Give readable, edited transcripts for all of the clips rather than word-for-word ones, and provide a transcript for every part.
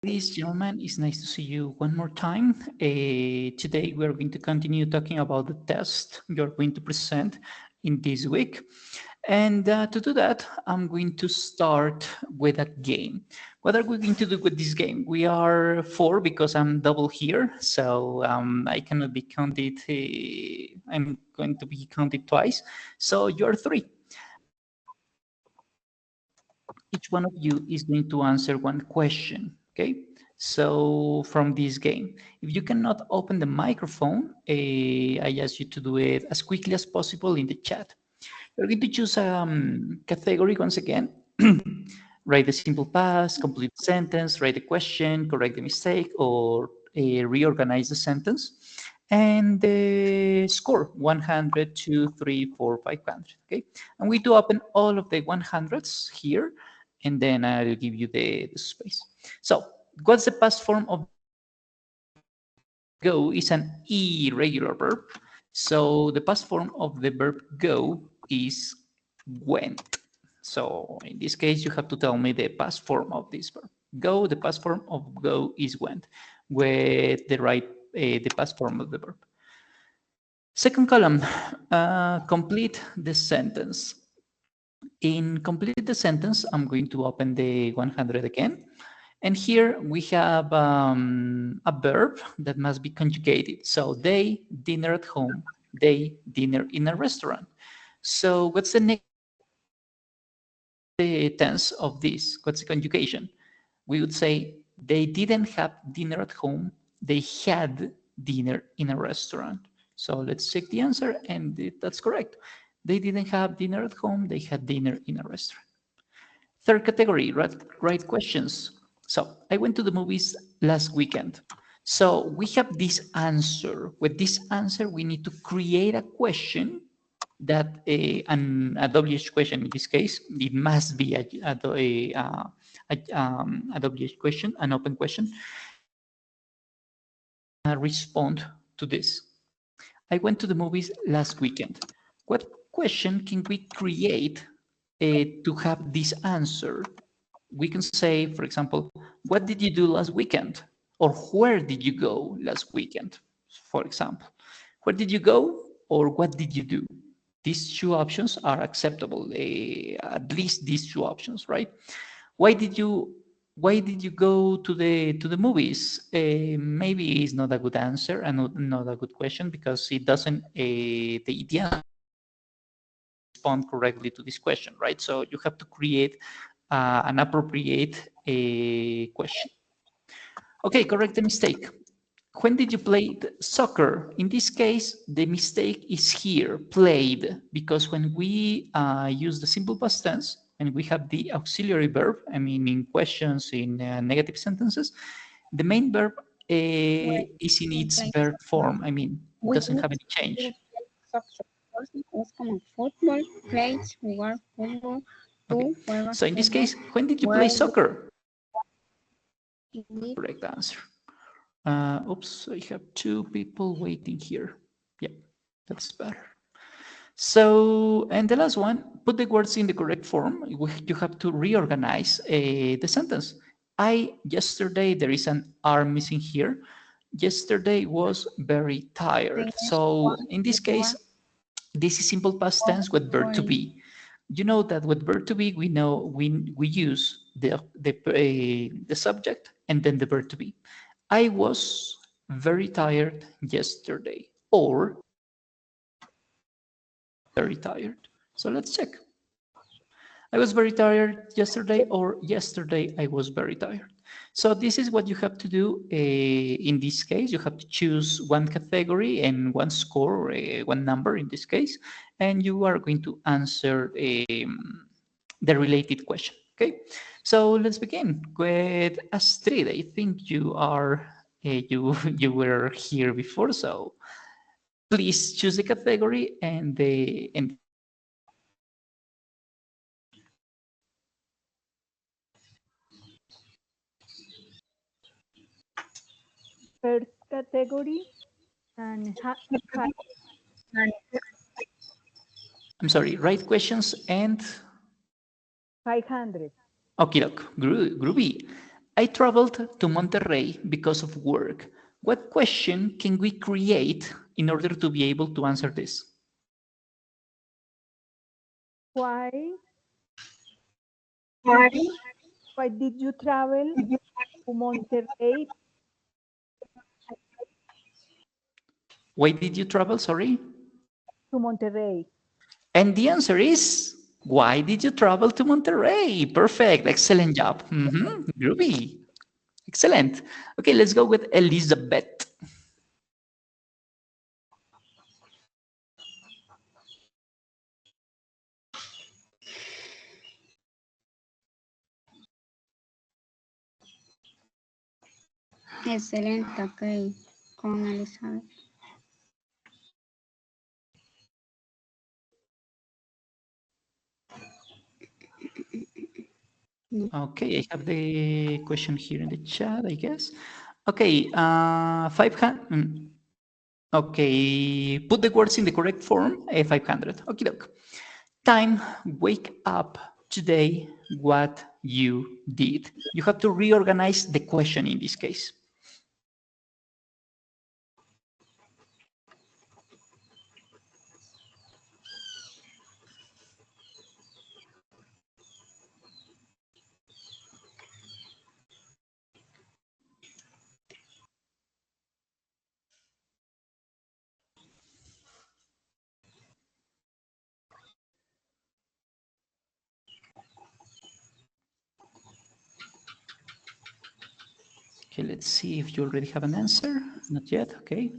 Ladies, gentlemen, it's nice to see you one more time. Today, we're going to continue talking about the test you're going to present in this week. And to do that, I'm going to start with a game. What are we going to do with this game? We are four because I'm double here, so I cannot be counted. I'm going to be counted twice. So you're three. Each one of you is going to answer one question, okay? So from this game, if you cannot open the microphone, I ask you to do it as quickly as possible in the chat. We're going to choose a category once again. Write the simple past, complete the sentence, write the question, correct the mistake, or reorganize the sentence. And the score 100, 2, 3, 4, 500. Okay. And we do open all of the 100s here, and then I'll give you the space. So, what's the past form of go? Is an irregular verb. So the past form of the verb go is went. So in this case, you have to tell me the past form of this verb. Go, the past form of go is went, with the past form of the verb. Second column, complete the sentence. In complete the sentence, I'm going to open the 100 again. And here we have a verb that must be conjugated. So they dinner at home, they dinner in a restaurant. So what's the next tense of this? What's the conjugation? We would say they didn't have dinner at home, they had dinner in a restaurant. So let's check the answer, and that's correct. They didn't have dinner at home, they had dinner in a restaurant. Third category, right questions. So I went to the movies last weekend. So we have this answer. With this answer, we need to create a question that a WH question in this case, it must be a WH question, an open question. Respond to this. I went to the movies last weekend. What question can we create to have this answer? We can say, for example, what did you do last weekend? Or where did you go last weekend? For example, where did you go or what did you do? These two options are acceptable, at least these two options, right? Why did you go to the movies? Maybe it's not a good answer and not a good question because it doesn't the answer respond correctly to this question, right? So you have to create an appropriate question. Okay, correct the mistake. When did you play soccer? In this case, the mistake is here, played, because when we use the simple past tense and we have the auxiliary verb, I mean, in questions, in negative sentences, the main verb is in its verb form. I mean, it doesn't have any change. Es como fútbol, play, jugar fútbol, tú juegas. So in this case, when did you play soccer? Indeed. Correct answer. Oops, I have two people waiting here. Yeah, that's better. So, and the last one, put the words in the correct form. You have to reorganize the sentence. Yesterday, there is an R missing here. Yesterday was very tired. So in this case, this is simple past tense with verb to be. You know that with verb to be, we know we use the subject and then the verb to be. I was very tired yesterday, or very tired. So let's check. I was very tired yesterday, or yesterday I was very tired. So this is what you have to do in this case. You have to choose one category and one score, one number in this case, and you are going to answer the related question. Okay, so let's begin with Astrid. I think you are you were here before, so please choose the category and the First category and I'm sorry, right questions and 500. okay, look, groovy. I traveled to Monterrey because of work. What question can we create in order to be able to answer this? Why Why? why did you travel to Monterrey? Why did you travel, sorry? To Monterrey. And the answer is, why did you travel to Monterrey? Perfect, excellent job. Groovy, excellent. Okay, let's go with Elizabeth. Excelente, ok. Con Elizabeth. Okay, I have the question here in the chat, I guess. Okay, 500. Okay, put the words in the correct form, 500. Okay, doke. Time, wake up today, what you did. You have to reorganize the question in this case. Okay, let's see if you already have an answer. Not yet, okay.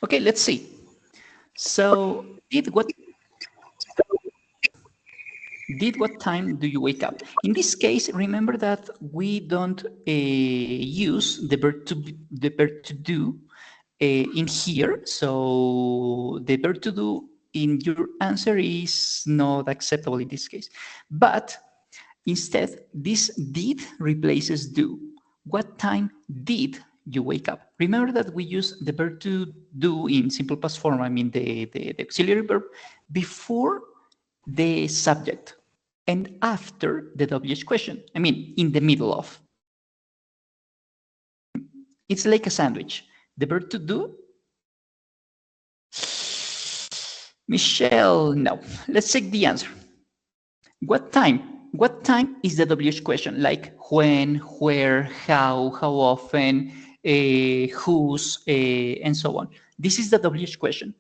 Okay, let's see. So, what time do you wake up? In this case, remember that we don't use the verb to do in here. So the verb to do in your answer is not acceptable in this case. But instead, this did replaces do. What time did you wake up? Remember that we use the verb to do in simple past form, I mean the auxiliary verb, before the subject and after the WH question. I mean, in the middle of. It's like a sandwich. The verb to do. Michelle, no. Let's check the answer. What time? What time is the WH question? Like when, where, how often, whose, and so on. This is the WH question.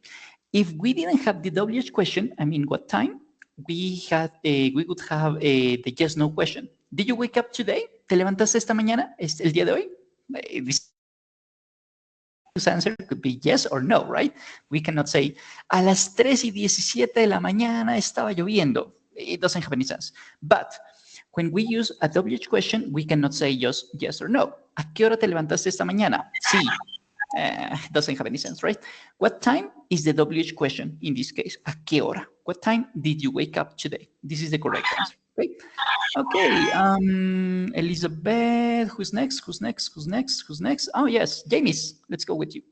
If we didn't have the WH question, I mean, what time? We would have the yes no question. Did you wake up today? ¿Te levantaste esta mañana? ¿El día de hoy? This answer could be yes or no, right? We cannot say, a las 3:17 de la mañana estaba lloviendo. It doesn't have any sense. But when we use a WH question, we cannot say just yes or no. ¿A qué hora te levantaste esta mañana? Sí. Doesn't have any sense, right? What time is the WH question in this case? ¿A qué hora? What time did you wake up today? This is the correct answer, right? Okay, Elizabeth, who's next? Who's next? Who's next? Who's next? Oh, yes, James, let's go with you.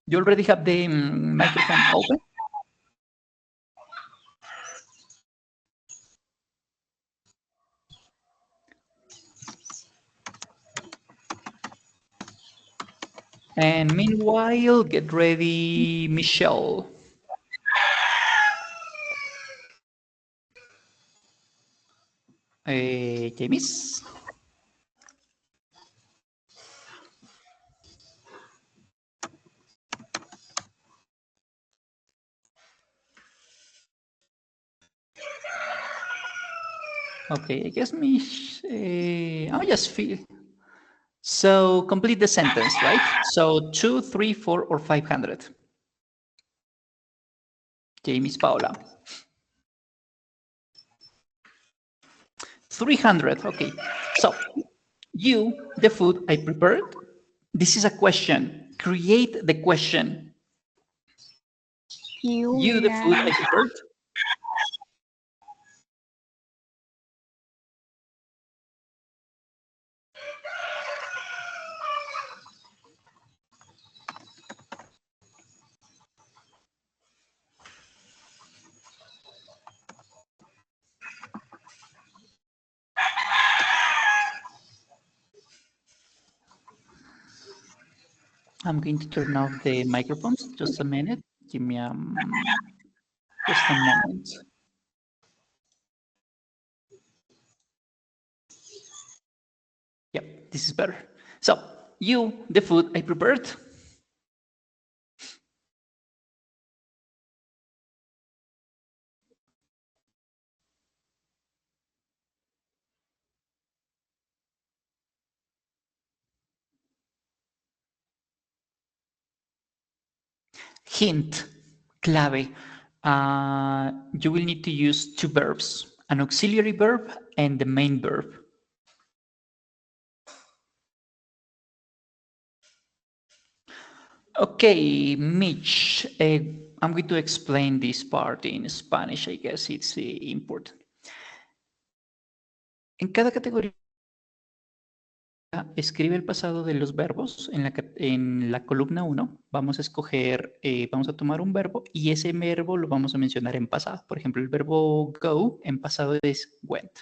You already have the microphone open? And meanwhile, get ready, Michelle. James? Okay, I guess oh, yes, feel. So complete the sentence, right? So 2, 3, 4, or 500. James Paula. 300, okay. So you, the food I prepared. This is a question. Create the question. You, the food I prepared. I'm going to turn off the microphones. Just a minute. Give me just a moment. Yep, this is better. So, you, the food I prepared. Hint, clave. You will need to use two verbs, an auxiliary verb and the main verb. Okay, Mitch, I'm going to explain this part in Spanish. I guess it's important. En cada categoría escribe el pasado de los verbos. En la columna 1 vamos a escoger, vamos a tomar un verbo y ese verbo lo vamos a mencionar en pasado. Por ejemplo, el verbo go en pasado es went.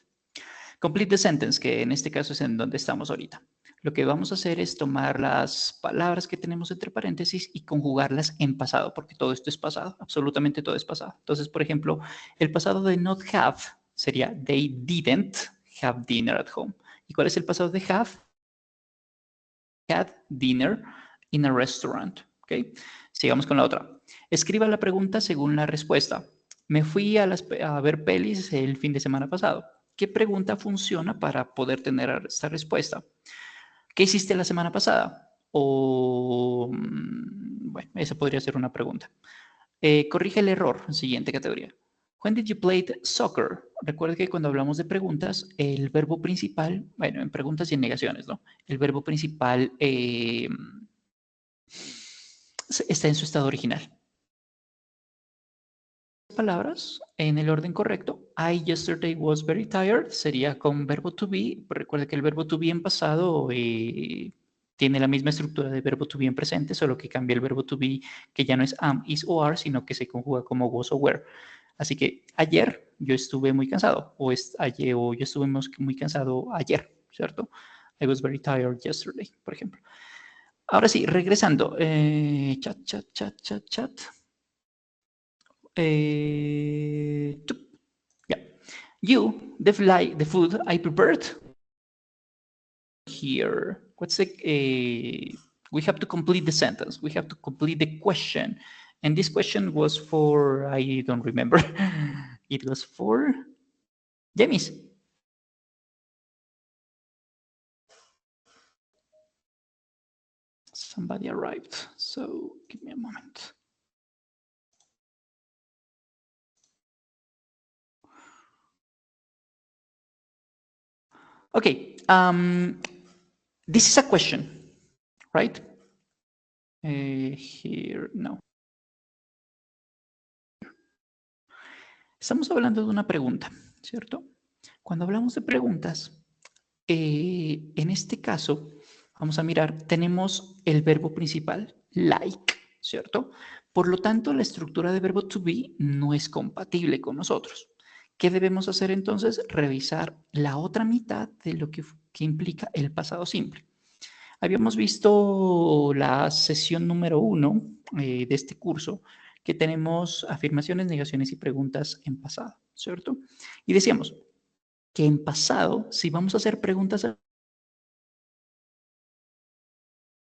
Complete the sentence, que en este caso es en donde estamos ahorita. Lo que vamos a hacer es tomar las palabras que tenemos entre paréntesis y conjugarlas en pasado, porque todo esto es pasado, absolutamente todo es pasado. Entonces, por ejemplo, el pasado de not have sería they didn't have dinner at home. ¿Y cuál es el pasado de have? Had dinner in a restaurant. ¿Okay? Sigamos con la otra. Escriba la pregunta según la respuesta. Me fui a ver pelis el fin de semana pasado. ¿Qué pregunta funciona para poder tener esta respuesta? ¿Qué hiciste la semana pasada? O, bueno, esa podría ser una pregunta. Corrige el error. Siguiente categoría. When did you play soccer? Recuerda que cuando hablamos de preguntas, el verbo principal, bueno, en preguntas y en negaciones, ¿no? El verbo principal está en su estado original. Palabras en el orden correcto. I yesterday was very tired sería con verbo to be. Recuerda que el verbo to be en pasado tiene la misma estructura de verbo to be en presente, solo que cambia el verbo to be, que ya no es am, is o are, sino que se conjuga como was o were. Así que ayer yo estuve muy cansado, o yo estuve muy cansado ayer, ¿cierto? I was very tired yesterday, por ejemplo. Ahora sí, regresando. Chat. Yeah. You, the food I prepared here. What's we have to complete the sentence. We have to complete the question. And this question was for, I don't remember. It was for James. Somebody arrived. So give me a moment. Okay. This is a question, right? Here, no. Estamos hablando de una pregunta, ¿cierto? Cuando hablamos de preguntas, en este caso, vamos a mirar, tenemos el verbo principal, like, ¿cierto? Por lo tanto, la estructura de verbo to be no es compatible con nosotros. ¿Qué debemos hacer entonces? Revisar la otra mitad de lo que implica el pasado simple. Habíamos visto la sesión número 1 de este curso, que tenemos afirmaciones, negaciones y preguntas en pasado, ¿cierto? Y decíamos que en pasado, si vamos a hacer preguntas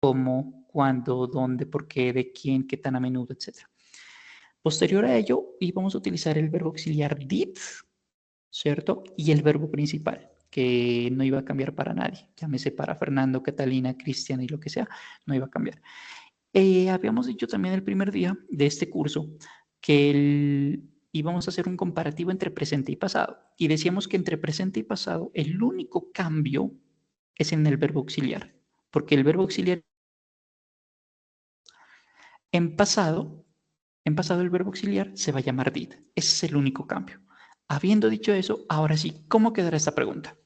como, cuándo, dónde, por qué, de quién, qué tan a menudo, etc. Posterior a ello, íbamos a utilizar el verbo auxiliar did, ¿cierto? Y el verbo principal, que no iba a cambiar para nadie. Llámese para Fernando, Catalina, Cristian y lo que sea, no iba a cambiar. Habíamos dicho también el primer día de este curso que íbamos a hacer un comparativo entre presente y pasado. Y decíamos que entre presente y pasado el único cambio es en el verbo auxiliar, porque el verbo auxiliar en pasado el verbo auxiliar se va a llamar did. Ese es el único cambio. Habiendo dicho eso, ahora sí, ¿cómo quedará esta pregunta?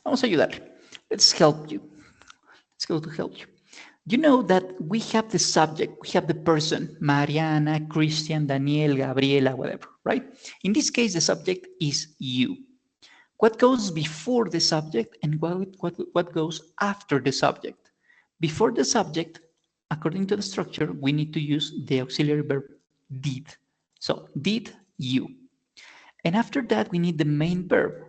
Vamos a ayudarle. Let's help you. Let's go to help you. You know that we have the subject, we have the person, Mariana, Christian, Daniel, Gabriela, whatever, right? In this case, the subject is you. What goes before the subject and what goes after the subject? Before the subject, according to the structure, we need to use the auxiliary verb did. So, did you. And after that, we need the main verb,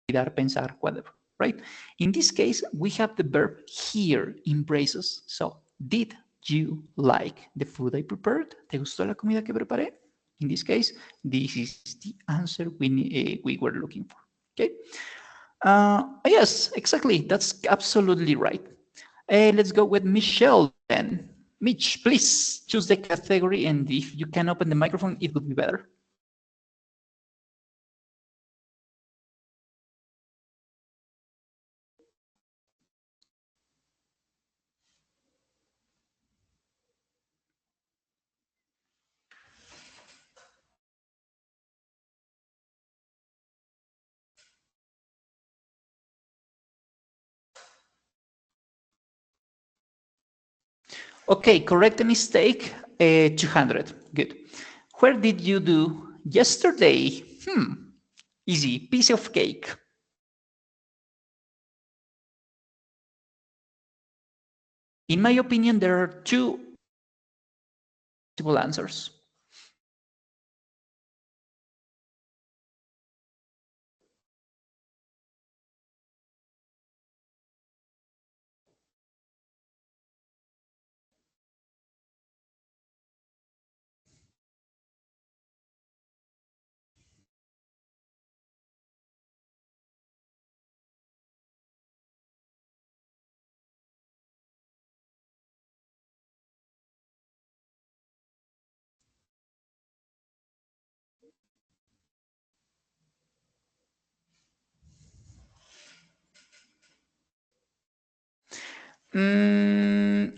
pensar, whatever, right? In this case, we have the verb here in braces. So, did you like the food I prepared? ¿Te gustó la comida que preparé? In this case, this is the answer we were looking for, okay? Yes, exactly. That's absolutely right. Let's go with Michelle then. Mitch, please choose the category, and if you can open the microphone, it would be better. Okay, correct the mistake, 200, good. Where did you do yesterday? Easy, piece of cake. In my opinion, there are two possible answers.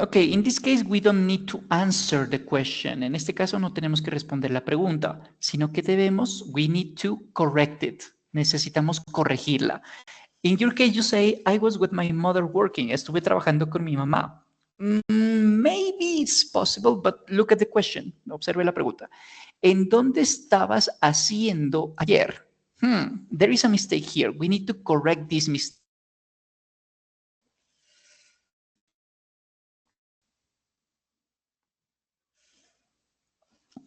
Okay, in this case, we don't need to answer the question. En este caso, no tenemos que responder la pregunta, sino que we need to correct it. Necesitamos corregirla. In your case, you say, I was with my mother working. Estuve trabajando con mi mamá. Maybe it's possible, but look at the question. Observe la pregunta. ¿En dónde estabas haciendo ayer? There is a mistake here. We need to correct this mistake.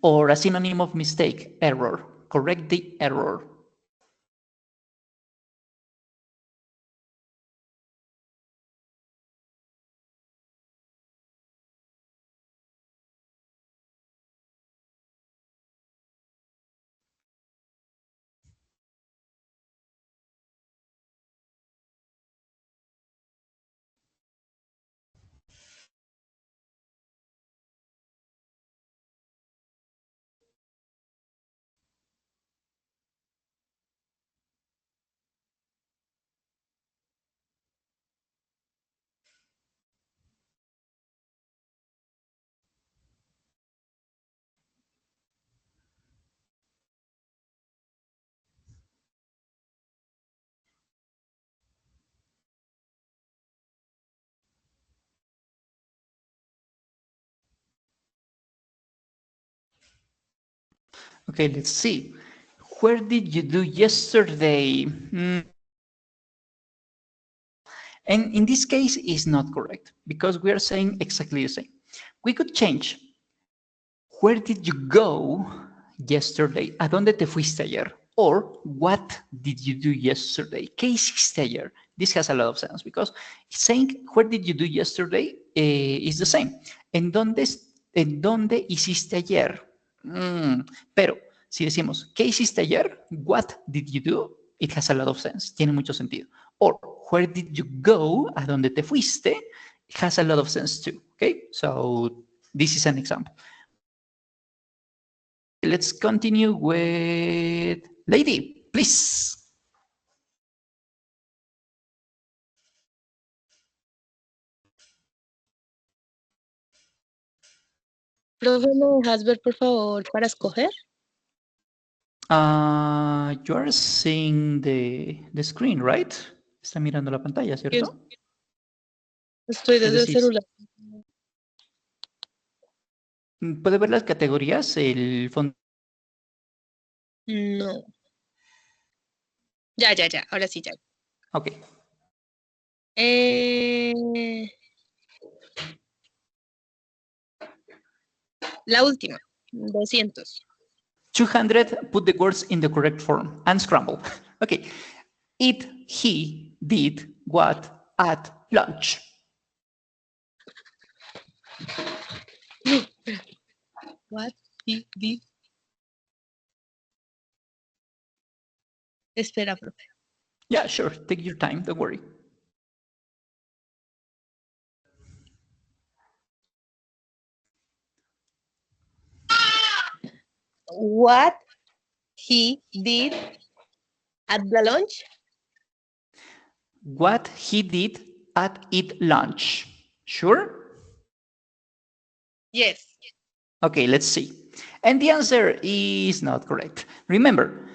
Or a synonym of mistake, error. Correct the error. Okay, let's see. Where did you do yesterday? And in this case, it's not correct because we are saying exactly the same. We could change. Where did you go yesterday? ¿A dónde te fuiste ayer? Or what did you do yesterday? ¿Qué hiciste ayer? This has a lot of sense because saying where did you do yesterday is the same. ¿En dónde hiciste ayer? Pero si decimos ¿qué hiciste ayer? What did you do? It has a lot of sense. Tiene mucho sentido. Or where did you go? ¿A dónde te fuiste? It has a lot of sense too. Okay, so this is an example. Let's continue with Lady, please. Profe, ¿me dejas ver, por favor, para escoger? You're seeing the screen, right? Está mirando la pantalla, ¿cierto? Estoy Es desde el decir, celular. ¿puede ver las categorías? El fondo. No. Ya. Ahora sí, ya. Ok. La última. 200. 200, put the words in the correct form. Unscramble. Okay. It, he, did, what, at, lunch. What he did. Espera, profe. Yeah, sure. Take your time. Don't worry. What he did at the lunch? What he did at it lunch. Sure? Yes. Okay, let's see. And the answer is not correct. Remember,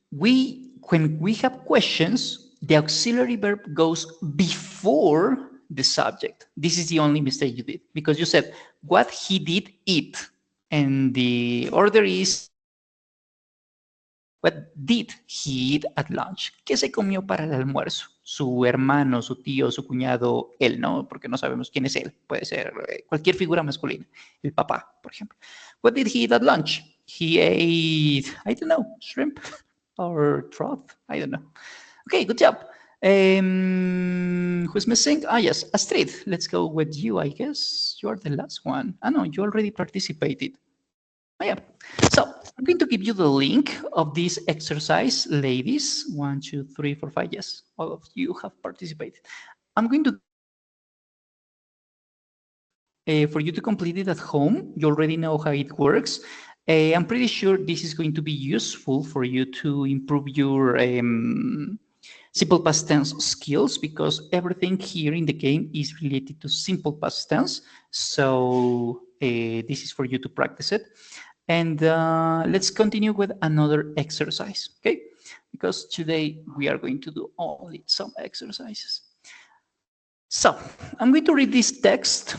when we have questions, the auxiliary verb goes before the subject. This is the only mistake you did because you said what he did eat. And the order is what did he eat at lunch? ¿Qué se comió para el almuerzo? Su hermano, su tío, su cuñado, él, ¿no? Porque no sabemos quién es él. Puede ser cualquier figura masculina. El papá, por ejemplo. What did he eat at lunch? He ate, I don't know, shrimp or trout. I don't know. Okay, good job. Who's missing? Ah, yes, Astrid. Let's go with you, I guess. You're the last one. Ah, no, you already participated. Oh, yeah. So I'm going to give you the link of this exercise, ladies. 1, 2, 3, 4, 5. Yes, all of you have participated. I'm going to for you to complete it at home. You already know how it works. I'm pretty sure this is going to be useful for you to improve your simple past tense skills because everything here in the game is related to simple past tense. So this is for you to practice it. And let's continue with another exercise, okay? Because today we are going to do only some exercises. So I'm going to read this text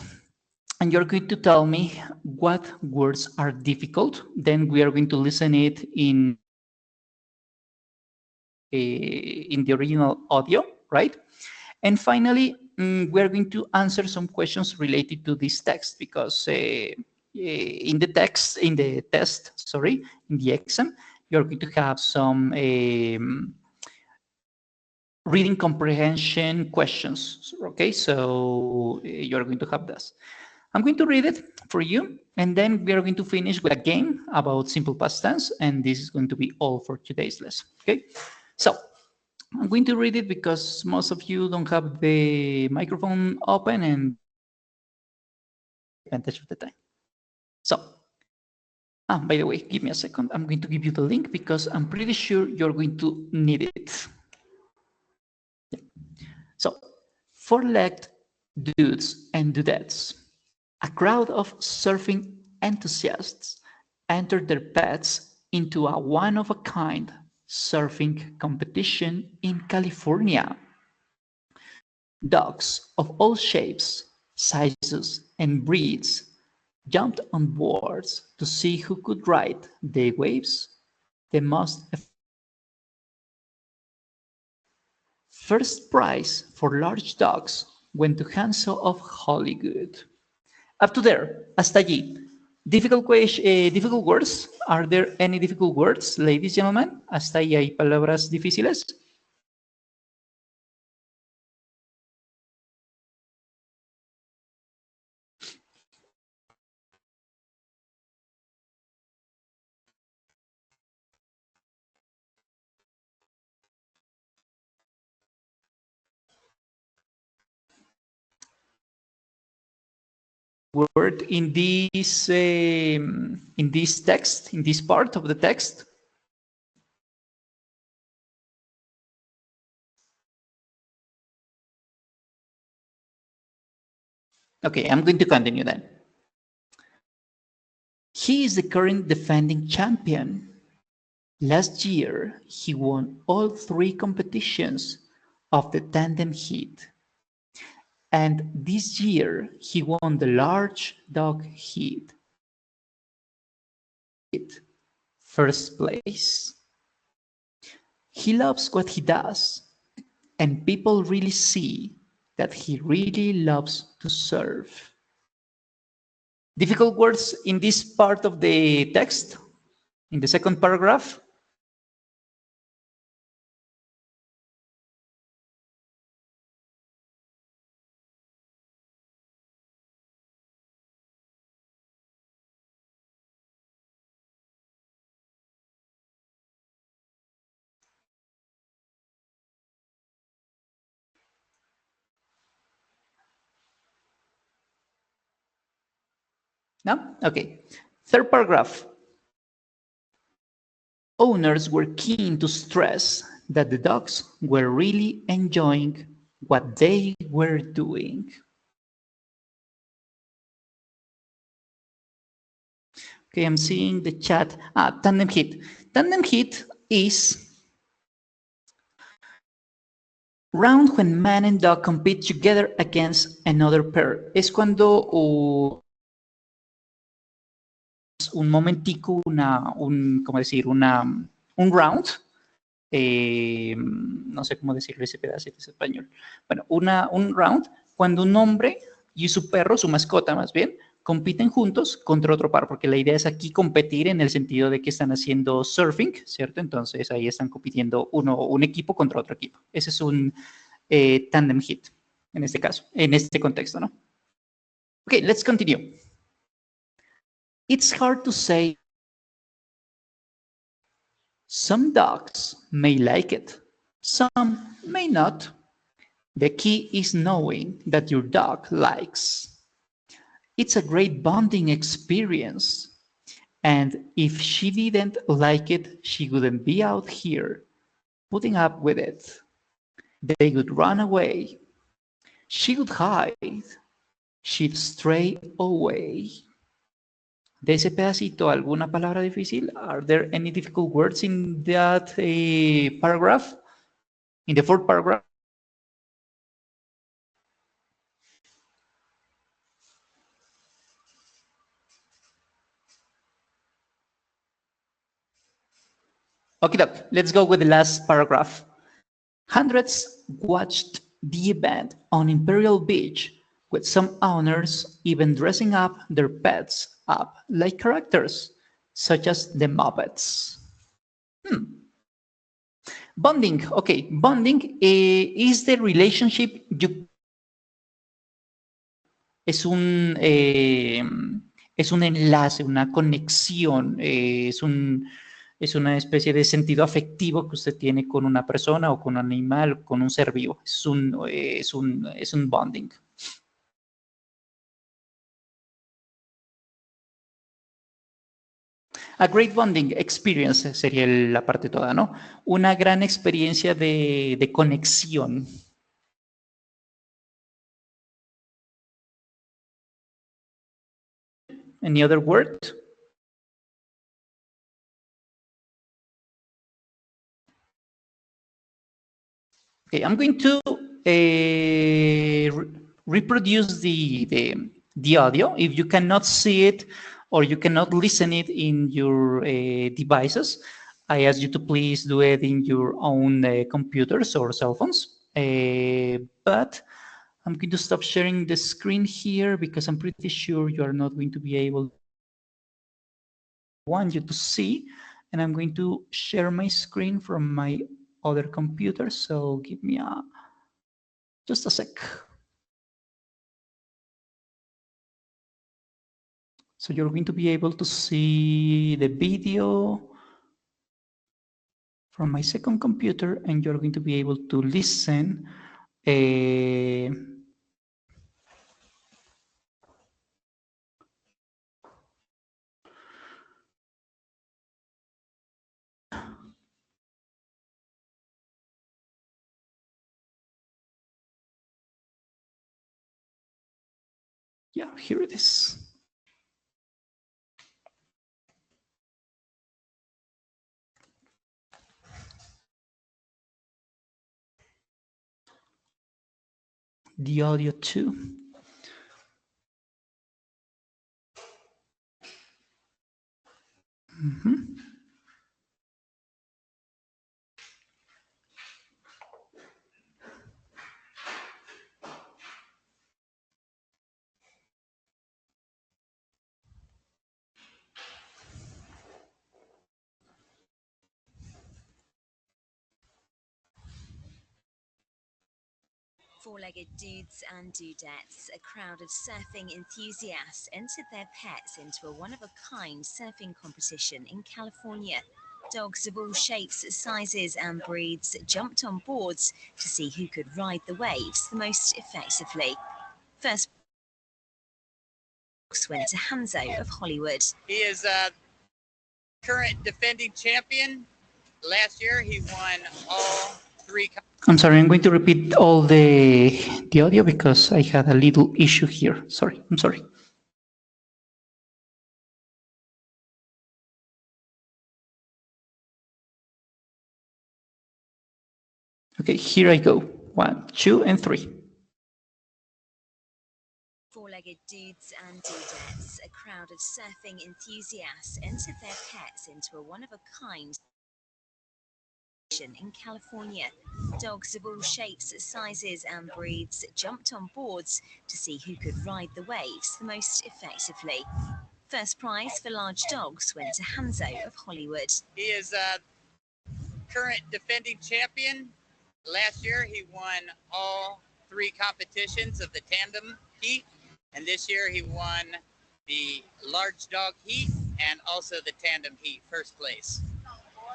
and you're going to tell me what words are difficult. Then we are going to listen it in the original audio, right? And finally, we're going to answer some questions related to this text because in the test, in the exam, you're going to have some reading comprehension questions. Okay, so you're going to have this. I'm going to read it for you, and then we are going to finish with a game about simple past tense, and this is going to be all for today's lesson. Okay, so I'm going to read it because most of you don't have the microphone open and advantage of the time. So, by the way, give me a second. I'm going to give you the link because I'm pretty sure you're going to need it. Yeah. So, four-legged dudes and dudettes. A crowd of surfing enthusiasts entered their pets into a one-of-a-kind surfing competition in California. Dogs of all shapes, sizes, and breeds jumped on boards to see who could ride the waves the most. First prize for large dogs went to Hansel of Hollywood. Up to there, hasta allí. Difficult words. Are there any difficult words, ladies, gentlemen? Hasta ahí hay palabras difíciles. Word in this text, in this part of the text? Okay, I'm going to continue then. He is the current defending champion. Last year, he won all 3 competitions of the tandem heat. And this year, he won the large dog heat. First place. He loves what he does, and people really see that he really loves to serve. Difficult words in this part of the text, in the second paragraph. No? Okay. Third paragraph. Owners were keen to stress that the dogs were really enjoying what they were doing. Okay, I'm seeing the chat. Tandem heat. Tandem heat is round when man and dog compete together against another pair. Es cuando un momentico, ¿cómo decir? Un round. No sé cómo decirlo ese pedacito en español. Bueno, un round cuando un hombre y su perro, su mascota más bien, compiten juntos contra otro par, porque la idea es aquí competir en el sentido de que están haciendo surfing, ¿cierto? Entonces ahí están compitiendo un equipo contra otro equipo. Ese es un tandem hit, en este caso, en este contexto, ¿no? Okay, let's continue. It's hard to say. Some dogs may like it, some may not. The key is knowing that your dog likes. It's a great bonding experience. And if she didn't like it, she wouldn't be out here putting up with it. They would run away. She would hide. She'd stray away. De ese pedacito, ¿alguna palabra difícil? Are there any difficult words in that paragraph? In the fourth paragraph? Okay, doc, let's go with the last paragraph. Hundreds watched the event on Imperial Beach, with some owners even dressing up their pets up like characters, such as the Muppets. Bonding, okay, bonding is the relationship you... Es un enlace, una conexión, es una especie de sentido afectivo que usted tiene con una persona o con un animal, con un ser vivo. Es un bonding. A great bonding experience sería la parte toda, ¿no? Una gran experiencia de conexión. Any other word? Okay, I'm going to reproduce the audio. If you cannot see it or you cannot listen it in your devices, I ask you to please do it in your own computers or cell phones. But I'm going to stop sharing the screen here because I'm pretty sure you are not going to be able to want you to see. And I'm going to share my screen from my other computer. So give me just a sec. So you're going to be able to see the video from my second computer, and you're going to be able to listen. Yeah, here it is. the audio too. Four-legged dudes and dudettes, a crowd of surfing enthusiasts entered their pets into a one-of-a-kind surfing competition in California. Dogs of all shapes, sizes and breeds jumped on boards to see who could ride the waves the most effectively. First went to Hanzo of Hollywood. He is current defending champion. Last year, he won all 3. I'm sorry, I'm going to repeat all the audio because I had a little issue here. Sorry, I'm sorry. Okay, here I go. 1, 2, and 3. Four-legged dudes and dudettes, a crowd of surfing enthusiasts entered their pets into a one-of-a-kind in California. Dogs of all shapes, sizes and breeds jumped on boards to see who could ride the waves the most effectively. First prize for large dogs went to Hanzo of Hollywood. He is current defending champion. Last year, he won all 3 competitions of the tandem heat. And this year, he won the large dog heat and also the tandem heat, first place.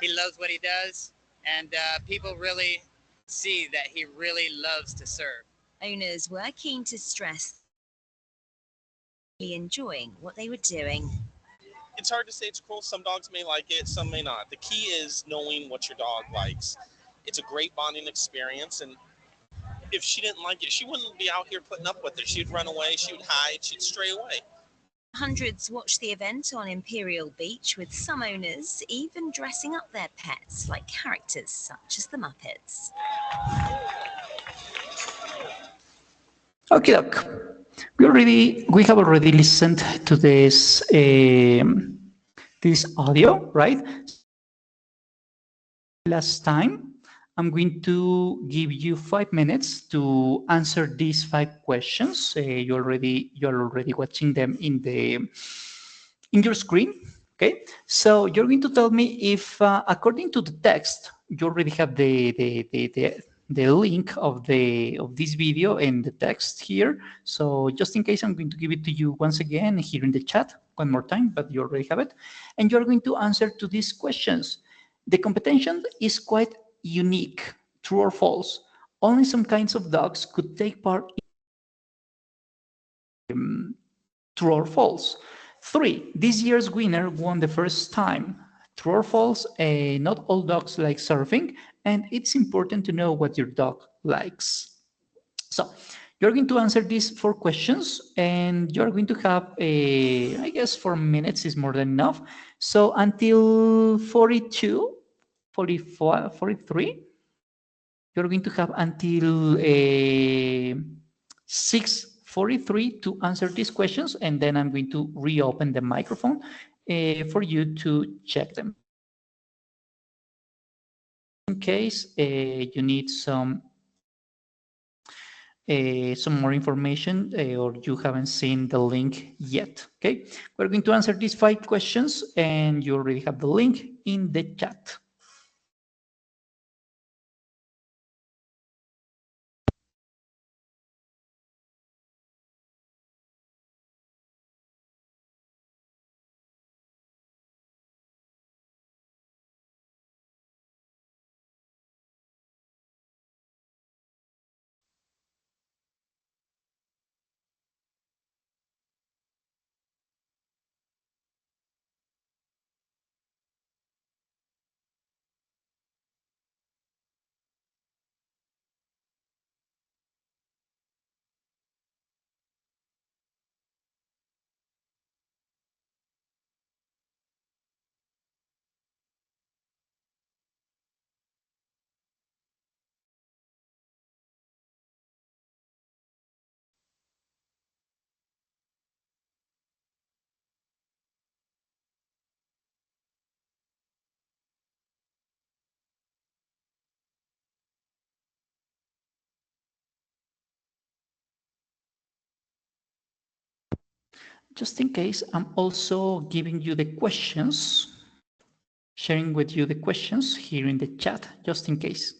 He loves what he does. And people really see that he really loves to surf. Owners were keen to stress enjoying what they were doing. It's hard to say it's cool. Some dogs may like it, some may not. The key is knowing what your dog likes. It's a great bonding experience, and if she didn't like it, she wouldn't be out here putting up with it. She'd run away, she would hide, she'd stray away. Hundreds watched the event on Imperial Beach, with some owners even dressing up their pets like characters such as the Muppets. Okay, doc. We have already listened to this this audio, right? Last time, I'm going to give you 5 minutes to answer these 5 questions. You're already watching them in your screen. Okay, so you're going to tell me if, according to the text, you already have the link of this video and the text here. So just in case, I'm going to give it to you once again here in the chat one more time, but you already have it, and you're going to answer to these questions. The competition is quite unique. True or false? Only some kinds of dogs could take part in true or false. 3, this year's winner won the first time. True or false? Not all dogs like surfing, and it's important to know what your dog likes. So you're going to answer these 4 questions, and you're going to have, I guess 4 minutes is more than enough. So until 42, 44, 43, you're going to have until 6:43 to answer these questions, and then I'm going to reopen the microphone for you to check them. In case you need some more information or you haven't seen the link yet. Okay, we're going to answer these 5 questions, and you already have the link in the chat. Just in case, I'm also giving you the questions, sharing with you the questions here in the chat, just in case.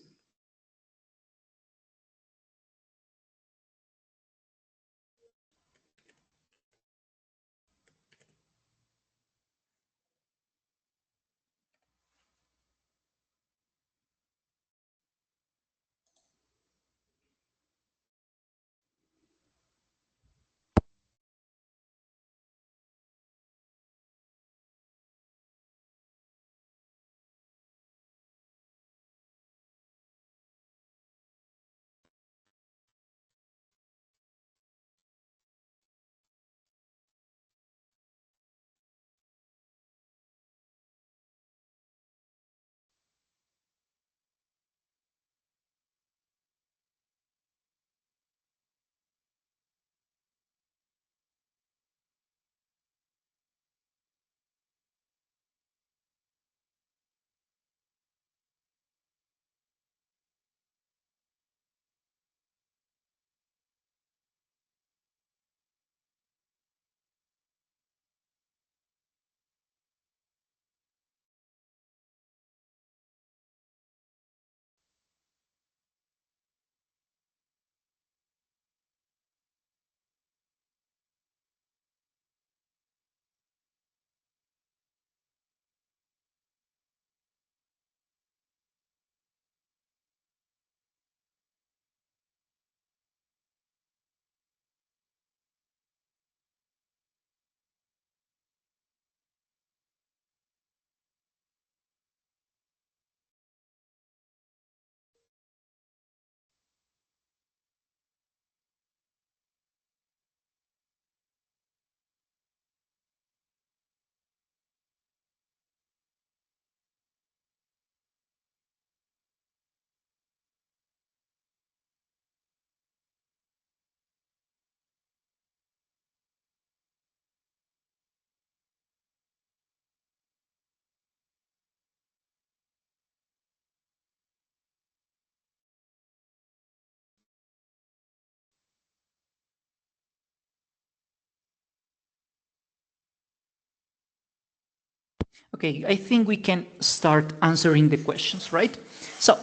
Okay, I think we can start answering the questions, right? So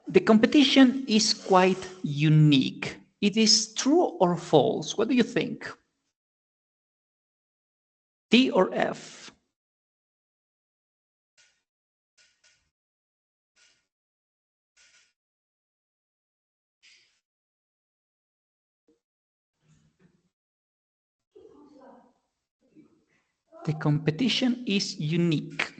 the competition is quite unique. It is true or false? What do you think? T or F? The competition is unique.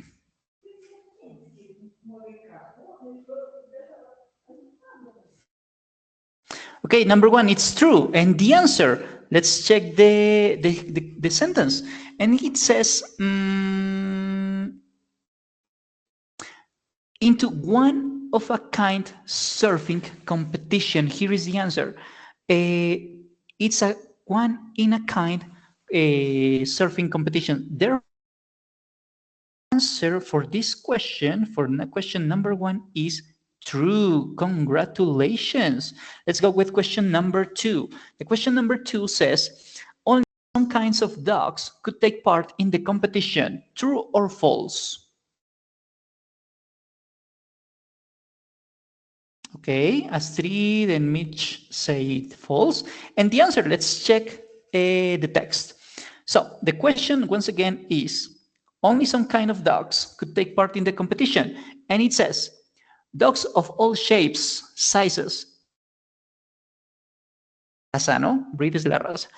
Okay, number one, it's true. And the answer, let's check the sentence. And it says, into one of a kind surfing competition. Here is the answer. It's a one in a kind surfing competition. Their answer for this question, for question number one, is true. Congratulations. Let's go with question number two. The question number two says, only some kinds of dogs could take part in the competition. True or false? Okay, Astrid and Mitch say false. And the answer, let's check the text. So the question, once again, is only some kind of dogs could take part in the competition. And it says, dogs of all shapes, sizes, raza, ¿no? Breed es la raza,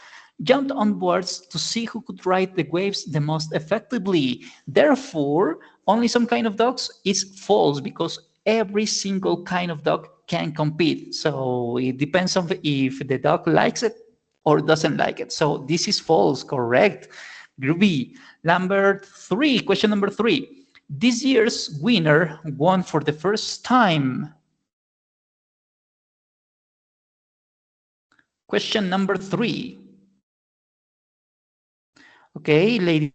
jumped on boards to see who could ride the waves the most effectively. Therefore, only some kind of dogs is false because every single kind of dog can compete. So it depends on if the dog likes it or doesn't like it. So this is false, correct? Groovy. Number three, question number three. This year's winner won for the first time. Question number three. Okay, ladies.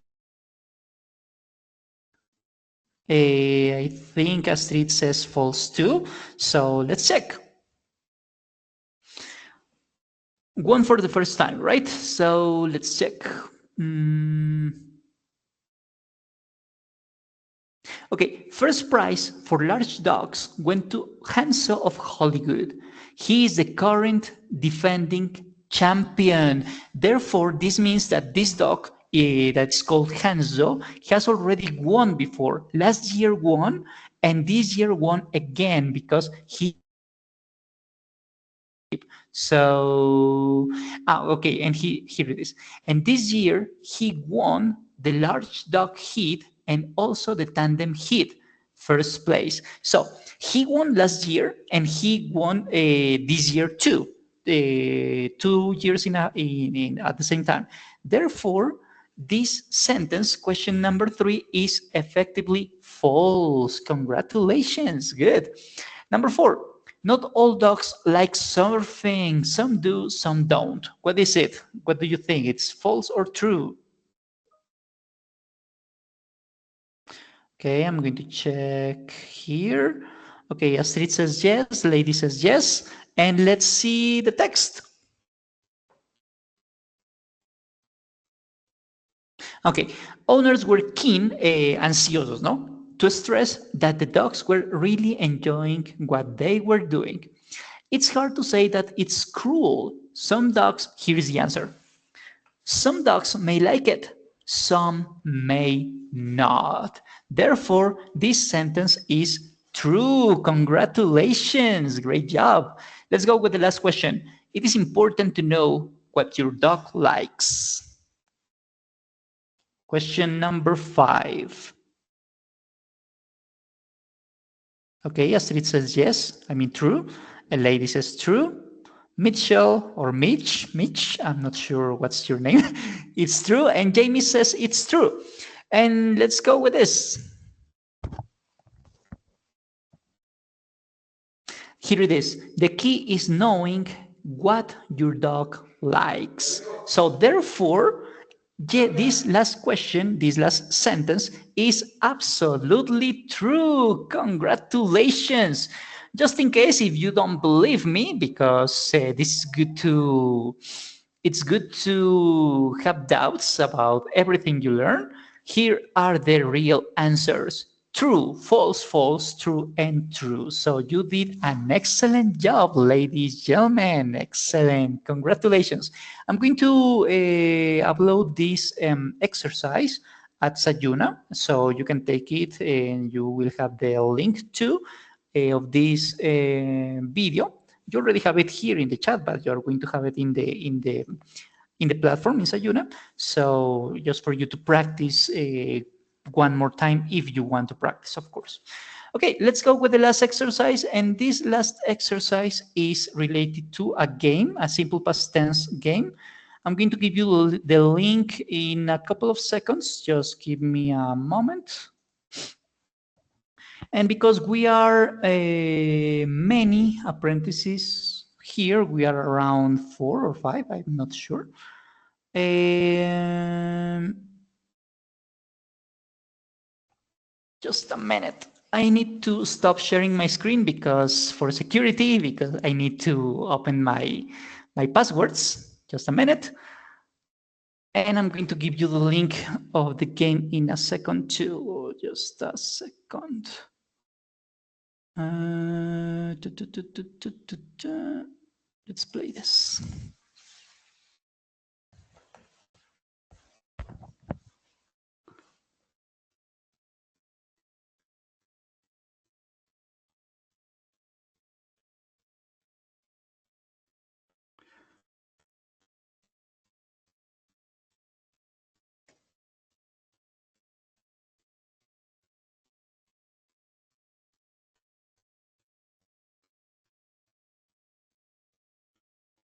I think Astrid says false too. So let's check. Won for the first time, right? So let's check. Okay, first prize for large dogs went to Hanso of Hollywood. He is the current defending champion. Therefore, this means that this dog that's called Hanzo has already won before. Last year won, and this year won again because he. So, okay, and here it is. And this year he won the large dog heat and also the tandem heat, first place. So he won last year and he won this year too, 2 years at the same time. Therefore, this sentence, question number 3, is effectively false. Congratulations, good. Number 4. Not all dogs like surfing. Some do, some don't. What is it? What do you think? It's false or true? Okay, I'm going to check here. Okay, Astrid says yes, Lady says yes. And let's see the text. Okay, owners were keen, ansiosos, no? To stress that the dogs were really enjoying what they were doing. It's hard to say that it's cruel. Some dogs, here's the answer. Some dogs may like it, some may not. Therefore, this sentence is true. Congratulations, great job. Let's go with the last question. It is important to know what your dog likes. Question number 5. Okay, Astrid says yes, I mean true. A lady says true. Mitchell or Mitch, I'm not sure what's your name. It's true. And Jamie says it's true. And let's go with this. Here it is. The key is knowing what your dog likes. So therefore, this last question, this last sentence is absolutely true. Congratulations. Just in case if you don't believe me, because this is good to, it's good to have doubts about everything you learn. Here are the real answers. True, false, false, true, and true. So you did an excellent job, ladies, gentlemen. Excellent. Congratulations. I'm going to upload this exercise at Sayuna, so you can take it and you will have the link to of this video. You already have it here in the chat, but you're going to have it in the platform in Sayuna. So just for you to practice one more time if you want to practice, of course. Okay, let's go with the last exercise. And this last exercise is related to a game, a simple past tense game. I'm going to give you the link in a couple of seconds. Just give me a moment. And because we are many apprentices here, we are around 4 or 5, I'm not sure. Just a minute. I need to stop sharing my screen because for security, because I need to open my passwords. Just a minute. And I'm going to give you the link of the game in a second too. Just a second. Let's play this.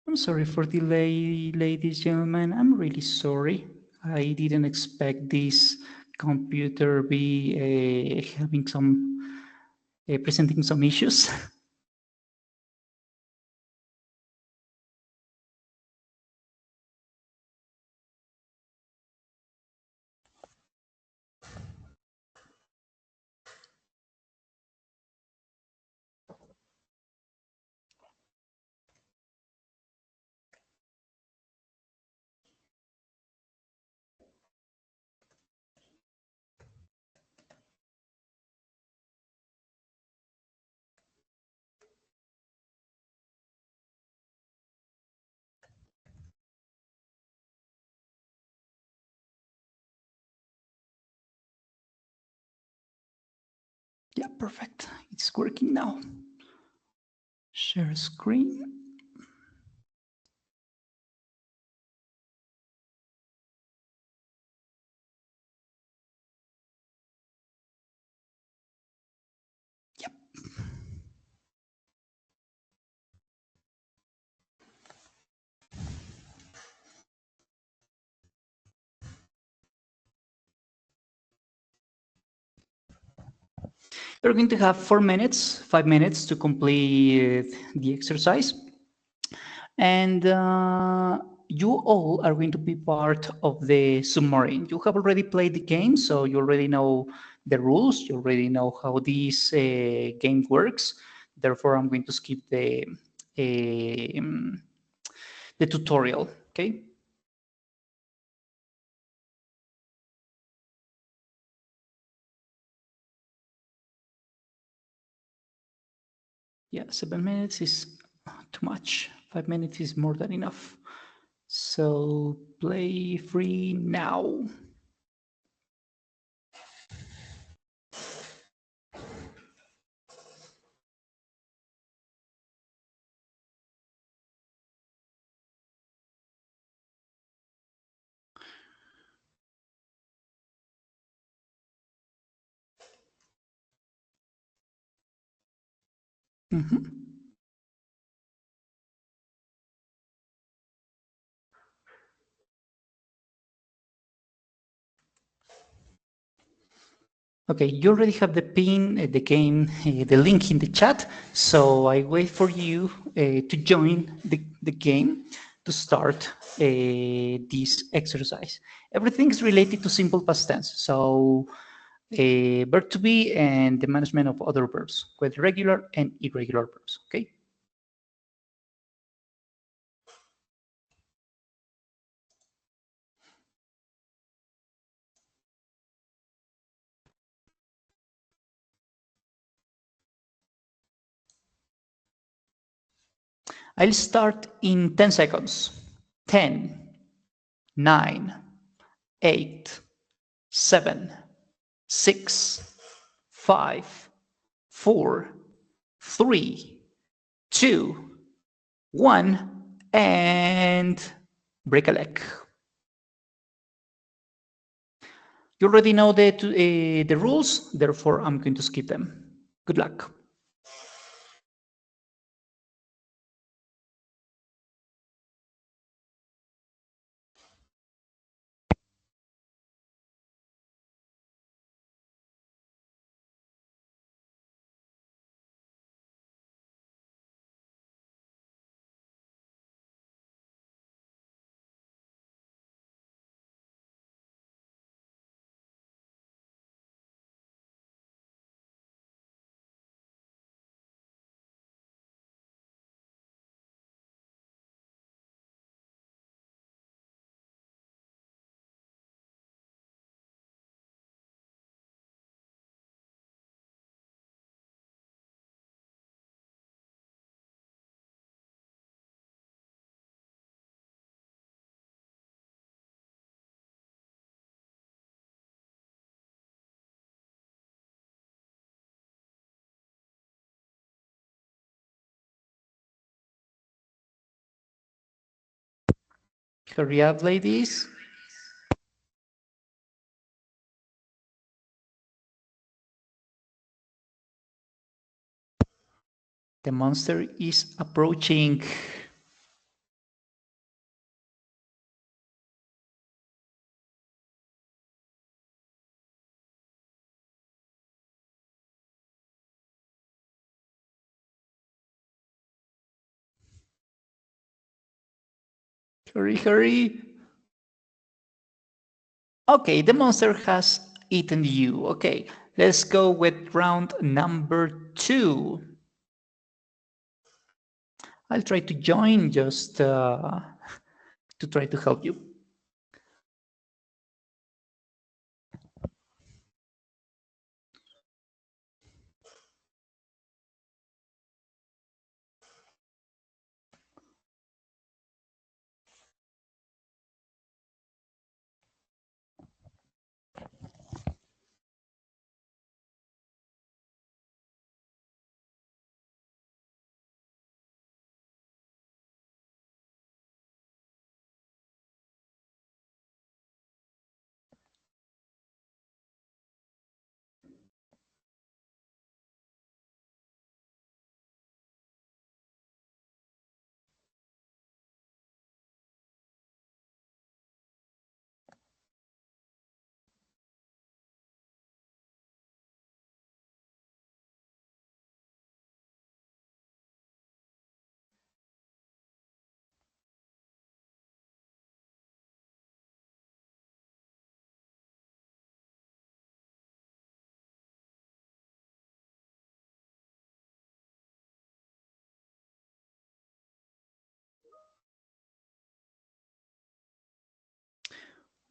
I'm sorry for delay, ladies and gentlemen. I'm really sorry. I didn't expect this computer be having some, presenting some issues. Yeah, perfect. It's working now. Share screen. Yep. You're going to have 4 minutes, 5 minutes to complete the exercise. And you all are going to be part of the submarine. You have already played the game, so you already know the rules. You already know how this game works. Therefore, I'm going to skip the tutorial, okay? Yeah, 7 minutes is too much. 5 minutes is more than enough. So play free now. Mhm. Okay, you already have the pin, the game, the link in the chat. So I wait for you to join the game to start this exercise. Everything is related to simple past tense. So verb to be and the management of other verbs, with regular and irregular verbs, okay? I'll start in 10 seconds. 10, 9, 8, 7, 6, 5, 4, 3, 2, 1, and break a leg. You already know the rules, therefore I'm going to skip them. Good luck. Hurry up, ladies. The monster is approaching. Hurry, hurry. Okay, the monster has eaten you. Okay, let's go with round number 2. I'll try to join just to try to help you.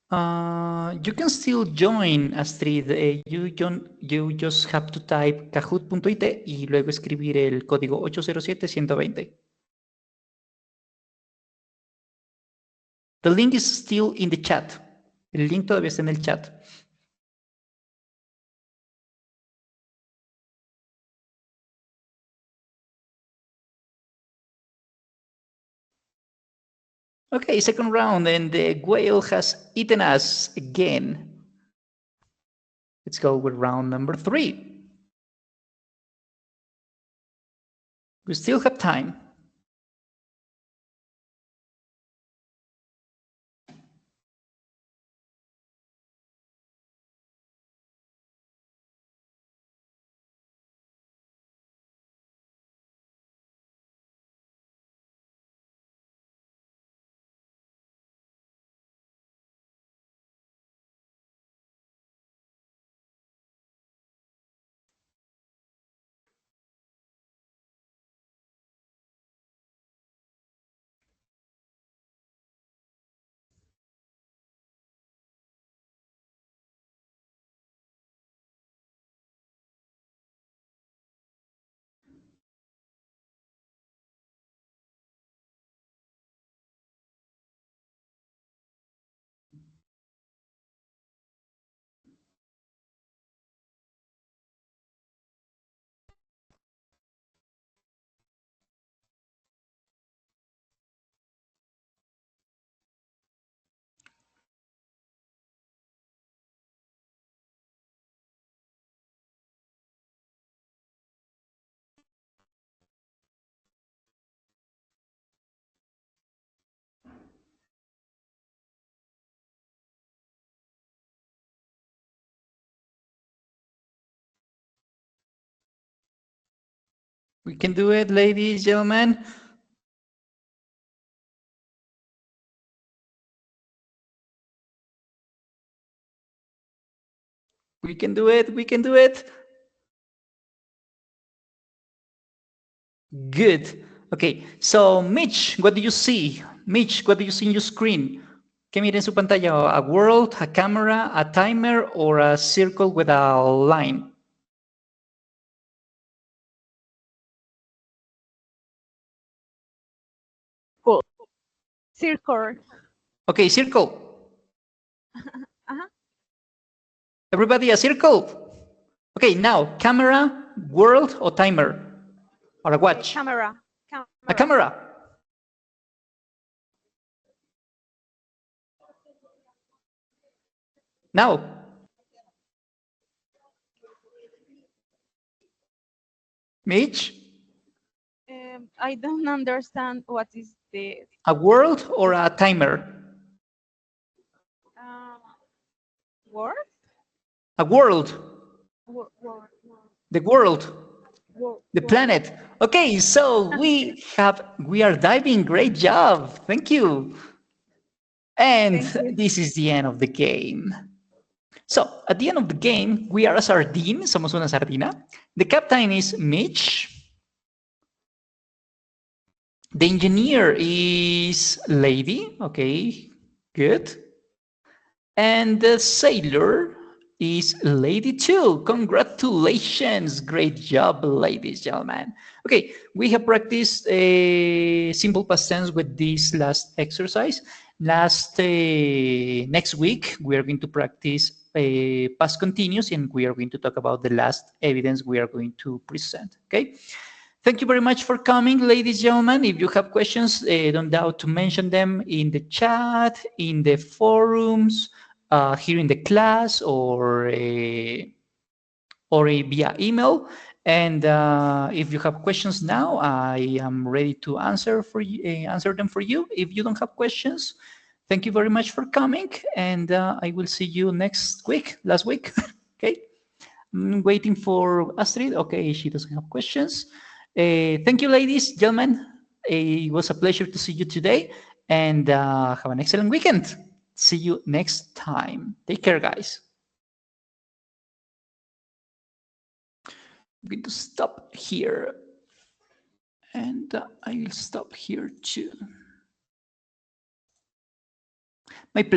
You can still join, Astrid. You just have to type kahoot.it y luego escribir el código 807-120. The link is still in the chat. El link todavía está en el chat. Okay, second round, and the whale has eaten us again. Let's go with round number 3. We still have time. We can do it, ladies, gentlemen. We can do it. We can do it. Good. Okay, so Mitch, what do you see? Mitch, what do you see in your screen? ¿Qué mira en su pantalla? A world, a camera, a timer, or a circle with a line? Cool. Circle. Okay, circle. Everybody, a circle. Okay, now, camera, world, or timer? Or a watch? Camera. A camera. Now. Mitch? I don't understand what is the A world or a timer? word. A world. The world. The planet. Okay, so we are diving. Great job. Thank you. And this is the end of the game. So at the end of the game, we are a sardine. Somos una sardina. The captain is Mitch. The engineer is Lady. Okay, good. And the sailor is Lady too. Congratulations. Great job, ladies and gentlemen. Okay, we have practiced simple past tense with this last exercise. Next week, we are going to practice past continuous, and we are going to talk about the last evidence we are going to present. Okay. Thank you very much for coming, ladies and gentlemen. If you have questions, don't doubt to mention them in the chat, in the forums, here in the class, or via email. And if you have questions now, I am ready to answer them for you. If you don't have questions, thank you very much for coming, and I will see you next week, last week. Okay. I'm waiting for Astrid. Okay, she doesn't have questions. Thank you, ladies, gentlemen. It was a pleasure to see you today, and have an excellent weekend. See you next time. Take care, guys. I'm going to stop here, and I will stop here too. My pleasure.